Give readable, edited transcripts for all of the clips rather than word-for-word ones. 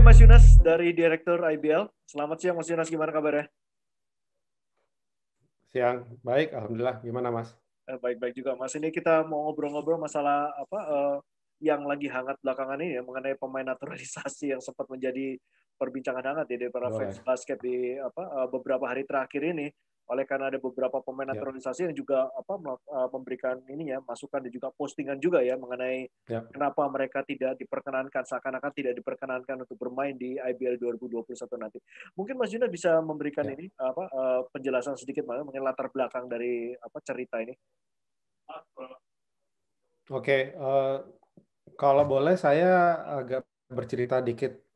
Mas Yunas dari Direktur IBL. Selamat siang Mas Yunas, gimana kabarnya? Siang, baik, Alhamdulillah. Gimana, Mas? Baik-baik juga Mas. Ini kita mau ngobrol-ngobrol masalah yang lagi hangat belakangan ini ya, mengenai pemain naturalisasi yang sempat menjadi perbincangan hangat ya dari para fans Boleh. basket di beberapa hari terakhir ini. Oleh karena ada beberapa pemain Ya, naturalisasi yang juga memberikan ini ya masukan dan juga postingan juga ya mengenai ya, kenapa mereka tidak diperkenankan, seakan-akan tidak diperkenankan untuk bermain di IBL 2021 nanti. Mungkin Mas Yuna bisa memberikan ya. ini penjelasan sedikit mengenai latar belakang dari cerita ini. Oke, kalau boleh saya agak bercerita dikit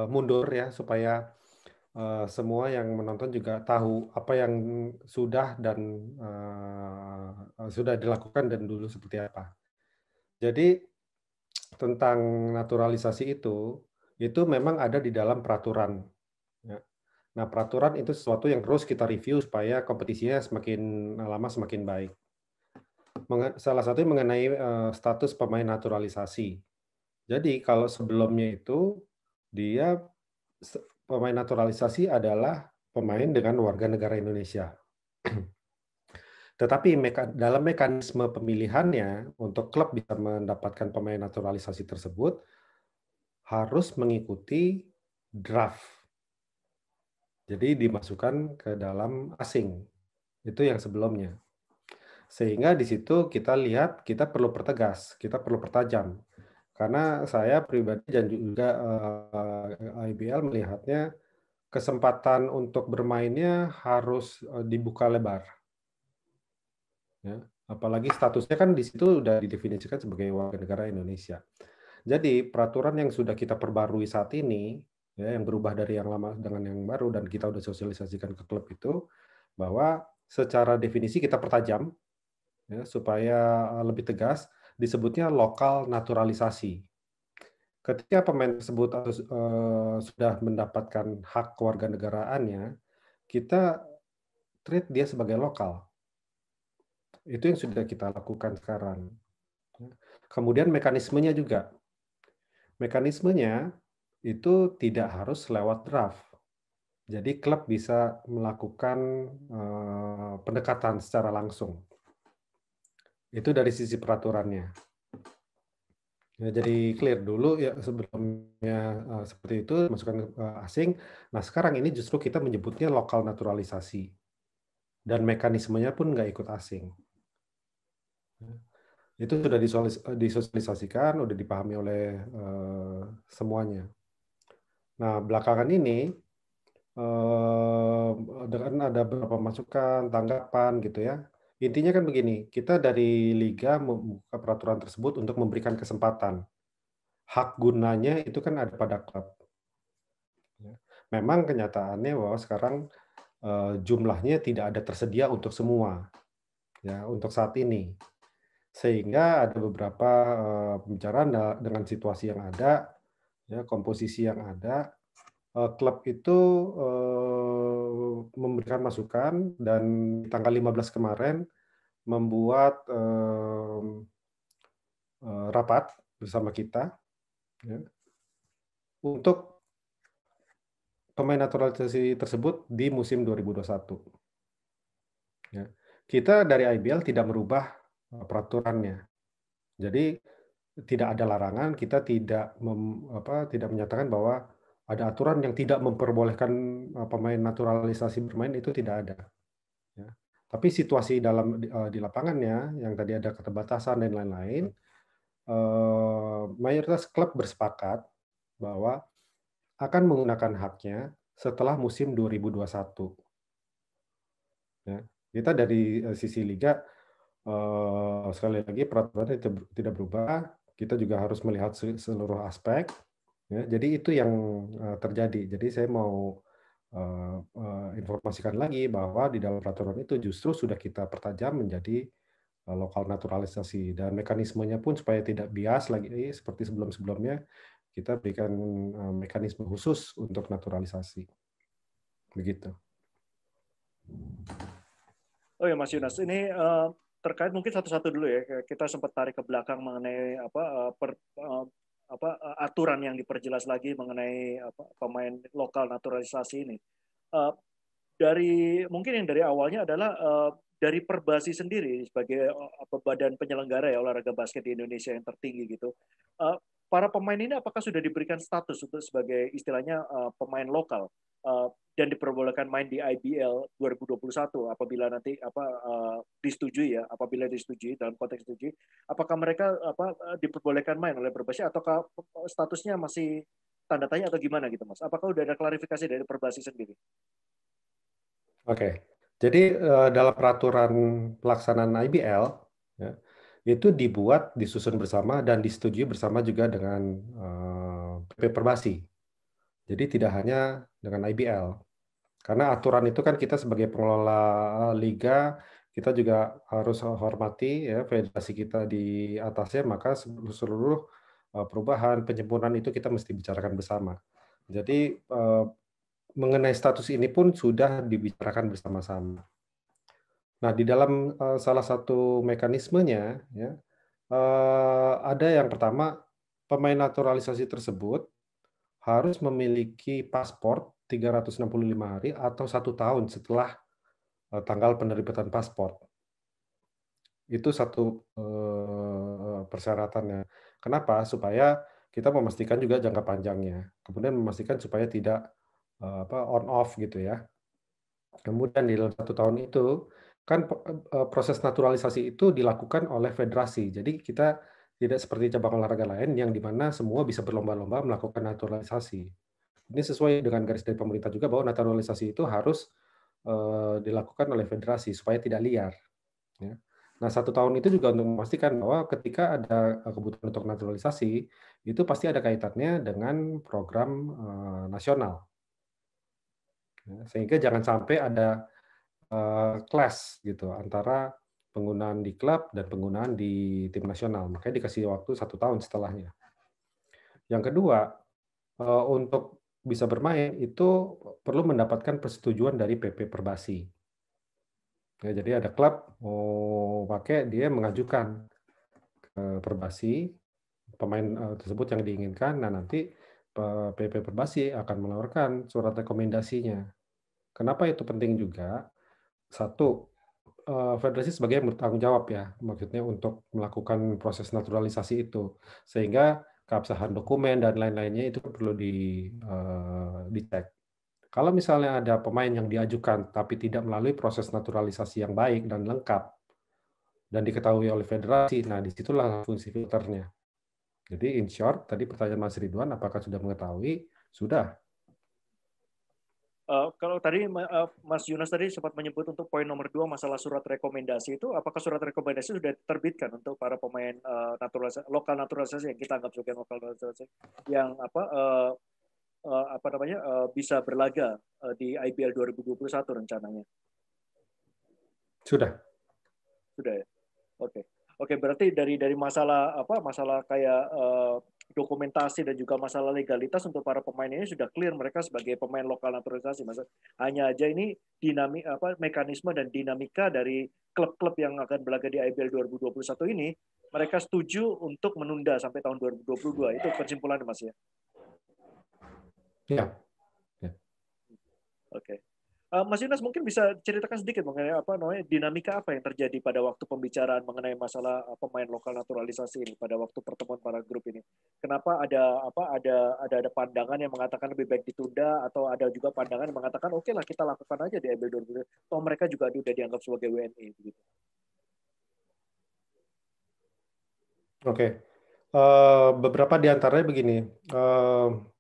mundur ya, supaya semua yang menonton juga tahu apa yang sudah dan sudah dilakukan dan dulu seperti apa. Jadi tentang naturalisasi itu memang ada di dalam peraturan. Ya. Nah, peraturan itu sesuatu yang terus kita review supaya kompetisinya semakin lama semakin baik. Salah satunya mengenai status pemain naturalisasi. Jadi kalau sebelumnya itu dia pemain naturalisasi adalah pemain dengan warga negara Indonesia. Tetapi dalam mekanisme pemilihannya untuk klub bisa mendapatkan pemain naturalisasi tersebut harus mengikuti draft. Jadi dimasukkan ke dalam asing. Itu yang sebelumnya. Sehingga di situ kita lihat kita perlu pertegas, kita perlu pertajam. Karena saya pribadi dan juga IBL melihatnya kesempatan untuk bermainnya harus dibuka lebar. Ya. Apalagi statusnya kan di situ sudah didefinisikan sebagai warga negara Indonesia. Jadi peraturan yang sudah kita perbarui saat ini, ya, yang berubah dari yang lama dengan yang baru dan kita sudah sosialisasikan ke klub itu, bahwa secara definisi kita pertajam, ya, supaya lebih tegas, disebutnya lokal naturalisasi. Ketika pemain tersebut sudah mendapatkan hak kewarganegaraannya, kita treat dia sebagai lokal. Itu yang sudah kita lakukan sekarang. Kemudian mekanismenya juga. Mekanismenya itu tidak harus lewat draft. Jadi klub bisa melakukan pendekatan secara langsung. Itu dari sisi peraturannya. Ya, jadi clear dulu ya sebelumnya seperti itu masukkan asing. Nah sekarang ini justru kita menyebutnya lokal naturalisasi dan mekanismenya pun nggak ikut asing. Itu sudah disosialisasikan, sudah dipahami oleh semuanya. Nah belakangan ini dengan ada beberapa masukan, tanggapan gitu ya. Intinya kan begini, kita dari liga membuka peraturan tersebut untuk memberikan kesempatan. Hak gunanya itu kan ada pada klub. Memang kenyataannya bahwa sekarang jumlahnya tidak ada tersedia untuk semua, ya untuk saat ini. Sehingga ada beberapa pembicaraan dengan situasi yang ada, ya komposisi yang ada, klub itu memberikan masukan dan tanggal 15 kemarin membuat rapat bersama kita, ya, untuk pemain naturalisasi tersebut di musim 2021. Ya. Kita dari IBL tidak merubah peraturannya. Jadi tidak ada larangan, kita tidak menyatakan bahwa ada aturan yang tidak memperbolehkan pemain naturalisasi bermain, itu tidak ada. Ya. Tapi situasi di lapangannya yang tadi ada keterbatasan dan lain-lain, mayoritas klub bersepakat bahwa akan menggunakan haknya setelah musim 2021. Ya. Kita dari sisi liga, sekali lagi peraturannya tidak berubah, kita juga harus melihat seluruh aspek, ya. Jadi itu yang terjadi. Jadi saya mau informasikan lagi bahwa di dalam peraturan itu justru sudah kita pertajam menjadi lokal naturalisasi dan mekanismenya pun supaya tidak bias lagi seperti sebelum-sebelumnya, kita berikan mekanisme khusus untuk naturalisasi. Begitu. Oh ya Mas Yunas, ini terkait mungkin satu-satu dulu ya. Kita sempat tarik ke belakang mengenai aturan yang diperjelas lagi mengenai pemain lokal naturalisasi ini. Mungkin yang dari awalnya adalah dari Perbasi sendiri sebagai badan penyelenggara ya olahraga basket di Indonesia yang tertinggi gitu. Para pemain ini apakah sudah diberikan status untuk sebagai istilahnya pemain lokal dan diperbolehkan main di IBL 2021 apabila nanti disetujui ya, apabila disetujui dalam konteks disetujui, apakah mereka diperbolehkan main oleh Perbasi ataukah statusnya masih tanda tanya atau gimana gitu Mas? Apakah udah ada klarifikasi dari Perbasi sendiri? Oke, jadi dalam peraturan pelaksanaan IBL ya, itu dibuat, disusun bersama dan disetujui bersama juga dengan PP Perbasi. Jadi tidak hanya dengan IBL. Karena aturan itu kan kita sebagai pengelola liga, kita juga harus hormati ya federasi kita di atasnya, maka seluruh perubahan, penyempurnaan itu kita mesti bicarakan bersama. Jadi mengenai status ini pun sudah dibicarakan bersama-sama. Nah, di dalam salah satu mekanismenya ya, ada yang pertama, pemain naturalisasi tersebut harus memiliki paspor 365 hari atau 1 tahun setelah tanggal penerbitan paspor. Itu satu persyaratannya. Kenapa? Supaya kita memastikan juga jangka panjangnya. Kemudian memastikan supaya tidak on off gitu ya. Kemudian di dalam 1 tahun itu kan proses naturalisasi itu dilakukan oleh federasi. Jadi kita tidak seperti cabang olahraga lain yang di mana semua bisa berlomba-lomba melakukan naturalisasi. Ini sesuai dengan garis dari pemerintah juga bahwa naturalisasi itu harus dilakukan oleh federasi supaya tidak liar. Ya. Nah, 1 tahun itu juga untuk memastikan bahwa ketika ada kebutuhan untuk naturalisasi, itu pasti ada kaitannya dengan program nasional. Ya, sehingga jangan sampai ada clash gitu antara penggunaan di klub dan penggunaan di tim nasional. Makanya dikasih waktu 1 tahun setelahnya. Yang kedua, untuk bisa bermain itu perlu mendapatkan persetujuan dari PP Perbasi. Ya, jadi ada klub mau pakai, dia mengajukan ke Perbasi pemain tersebut yang diinginkan. Nah, nanti PP Perbasi akan mengeluarkan surat rekomendasinya. Kenapa itu penting juga? Satu, federasi sebagai bertanggung jawab ya, maksudnya untuk melakukan proses naturalisasi itu, sehingga keabsahan dokumen dan lain-lainnya itu perlu dicek. Kalau misalnya ada pemain yang diajukan tapi tidak melalui proses naturalisasi yang baik dan lengkap dan diketahui oleh federasi, nah disitulah fungsi filternya. Jadi in short, tadi pertanyaan Mas Ridwan, apakah sudah mengetahui? Sudah. Kalau tadi Mas Yunus tadi sempat menyebut untuk poin nomor 2 masalah surat rekomendasi itu, apakah surat rekomendasi sudah diterbitkan untuk para pemain lokal naturalisasi yang kita anggap sebagai lokal naturalisasi yang bisa berlaga di IBL 2021 rencananya? Sudah. Sudah ya. Oke, berarti dari masalah kayak dokumentasi dan juga masalah legalitas untuk para pemain ini sudah clear mereka sebagai pemain lokal naturalisasi. Hanya aja ini mekanisme dan dinamika dari klub-klub yang akan berlaga di IBL 2021 ini, mereka setuju untuk menunda sampai tahun 2022. Itu kesimpulan Mas ya. Ya. Oke. Mas Yunus mungkin bisa ceritakan sedikit mengenai dinamika apa yang terjadi pada waktu pembicaraan mengenai masalah pemain lokal naturalisasi ini pada waktu pertemuan para grup ini. Kenapa ada pandangan yang mengatakan lebih baik ditunda atau ada juga pandangan yang mengatakan oke lah kita lakukan aja di IBL 2020. Toh mereka juga sudah dianggap sebagai WNI begitu. Oke. Beberapa di antaranya begini.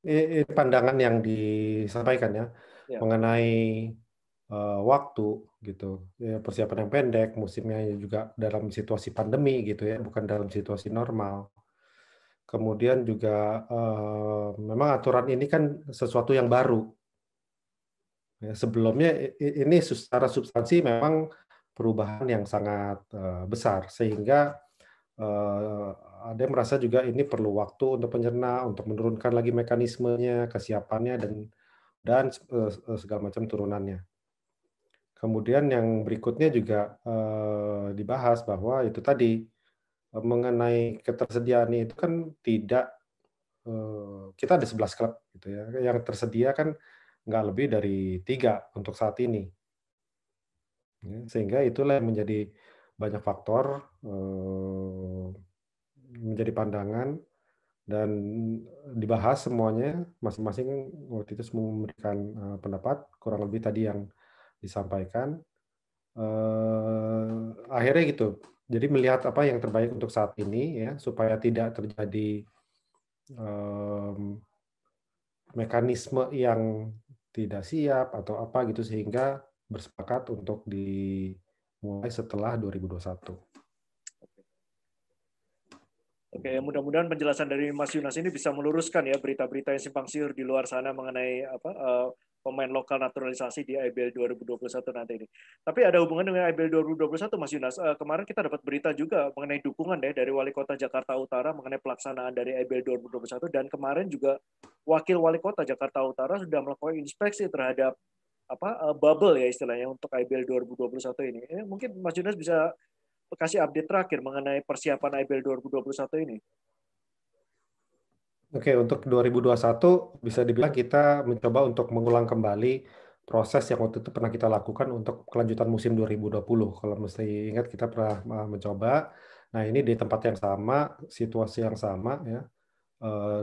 Ini pandangan yang disampaikan ya. Mengenai waktu gitu, ya, persiapan yang pendek, musimnya juga dalam situasi pandemi gitu ya, bukan dalam situasi normal. Kemudian juga memang aturan ini kan sesuatu yang baru. Ya, sebelumnya ini secara substansi memang perubahan yang sangat besar, sehingga ada yang merasa juga ini perlu waktu untuk pencerna, untuk menurunkan lagi mekanismenya, kesiapannya dan segala macam turunannya. Kemudian yang berikutnya juga dibahas bahwa itu tadi mengenai ketersediaan itu kan tidak kita ada 11 klub gitu ya. Yang tersedia kan nggak lebih dari 3 untuk saat ini. Ya, sehingga itulah yang menjadi banyak faktor, menjadi pandangan dan dibahas semuanya, masing-masing waktu itu semua memberikan, pendapat, kurang lebih tadi yang disampaikan. Akhirnya gitu, jadi melihat apa yang terbaik untuk saat ini ya, supaya tidak terjadi, mmm, mekanisme yang tidak siap atau apa gitu, sehingga bersepakat untuk dimulai setelah 2021. Oke, mudah-mudahan penjelasan dari Mas Yunas ini bisa meluruskan ya berita-berita yang simpang siur di luar sana mengenai pemain lokal naturalisasi di IBL 2021 nanti ini. Tapi ada hubungan dengan IBL 2021, Mas Yunas. Kemarin kita dapat berita juga mengenai dukungan ya dari Wali Kota Jakarta Utara mengenai pelaksanaan dari IBL 2021, dan kemarin juga Wakil Wali Kota Jakarta Utara sudah melakukan inspeksi terhadap bubble ya istilahnya untuk IBL 2021 ini. Mungkin Mas Yunas bisa kasih update terakhir mengenai persiapan IBL 2021 ini. Oke, untuk 2021 bisa dibilang kita mencoba untuk mengulang kembali proses yang waktu itu pernah kita lakukan untuk kelanjutan musim 2020. Kalau mesti ingat kita pernah mencoba. Nah, ini di tempat yang sama, situasi yang sama ya.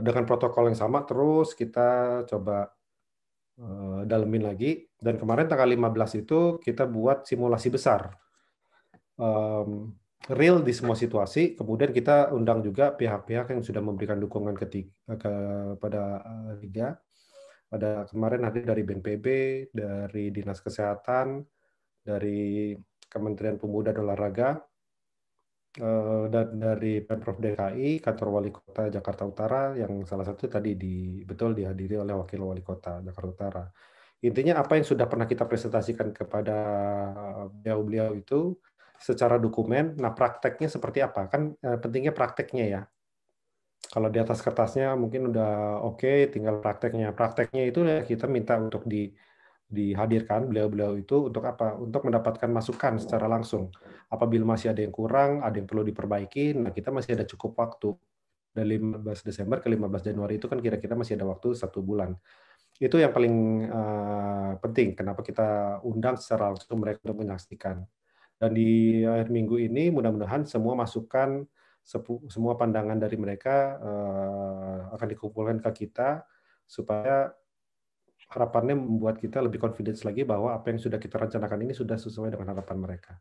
Dengan protokol yang sama terus kita coba dalemin lagi, dan kemarin tanggal 15 itu kita buat simulasi besar. Real di semua situasi, kemudian kita undang juga pihak-pihak yang sudah memberikan dukungan kepada Liga. Pada kemarin hadir dari BNPB, dari Dinas Kesehatan, dari Kementerian Pemuda dan Olahraga, dan dari Pemprov DKI, Kantor Wali Kota Jakarta Utara, yang salah satu tadi betul dihadiri oleh Wakil Wali Kota Jakarta Utara. Intinya apa yang sudah pernah kita presentasikan kepada beliau-beliau itu secara dokumen. Nah, prakteknya seperti apa? Kan pentingnya prakteknya ya. Kalau di atas kertasnya mungkin udah oke, tinggal prakteknya. Prakteknya itu ya kita minta untuk dihadirkan beliau-beliau itu untuk apa? Untuk mendapatkan masukan secara langsung. Apabila masih ada yang kurang, ada yang perlu diperbaiki, nah kita masih ada cukup waktu. Dari 15 Desember ke 15 Januari itu kan kira-kira masih ada waktu 1 bulan. Itu yang paling penting, kenapa kita undang secara langsung mereka untuk menyaksikan. Dan di akhir minggu ini mudah-mudahan semua masukan, semua pandangan dari mereka akan dikumpulkan ke kita, supaya harapannya membuat kita lebih confidence lagi bahwa apa yang sudah kita rencanakan ini sudah sesuai dengan harapan mereka.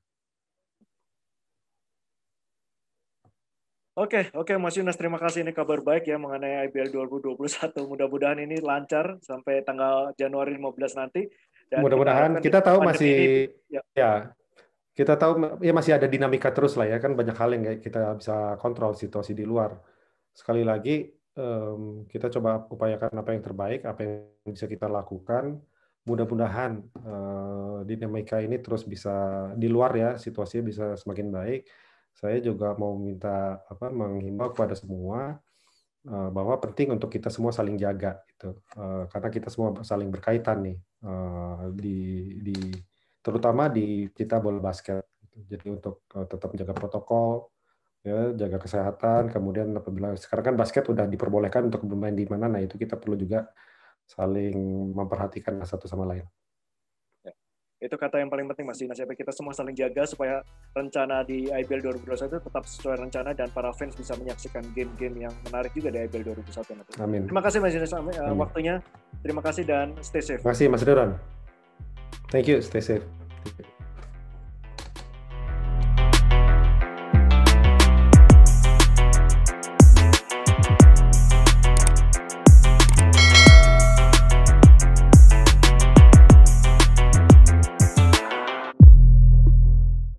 Oke, Mas Yunas, terima kasih. Ini kabar baik ya mengenai IBL 2021. Mudah-mudahan ini lancar sampai tanggal Januari 15 nanti. Dan Mudah-mudahan kita tahu masih ini, ya. Kita tahu ya masih ada dinamika terus lah ya, kan banyak hal yang kita bisa kontrol situasi di luar. Sekali lagi kita coba upayakan apa yang terbaik, apa yang bisa kita lakukan. Mudah-mudahan dinamika ini terus bisa di luar ya, situasinya bisa semakin baik. Saya juga mau menghimbau kepada semua bahwa penting untuk kita semua saling jaga gitu. Karena kita semua saling berkaitan nih terutama di kita bola basket. Jadi untuk tetap menjaga protokol, ya, jaga kesehatan. Kemudian apabila sekarang kan basket udah diperbolehkan untuk bermain di mana, nah itu kita perlu juga saling memperhatikan satu sama lain. Itu kata yang paling penting, Mas Dinas. Kita semua saling jaga supaya rencana di IBL 2021 tetap sesuai rencana dan para fans bisa menyaksikan game-game yang menarik juga di IBL 2021 nanti. Amin. Terima kasih Mas Dinas waktunya. Terima kasih dan stay safe. Terima kasih Mas Duran. Thank you, stay safe.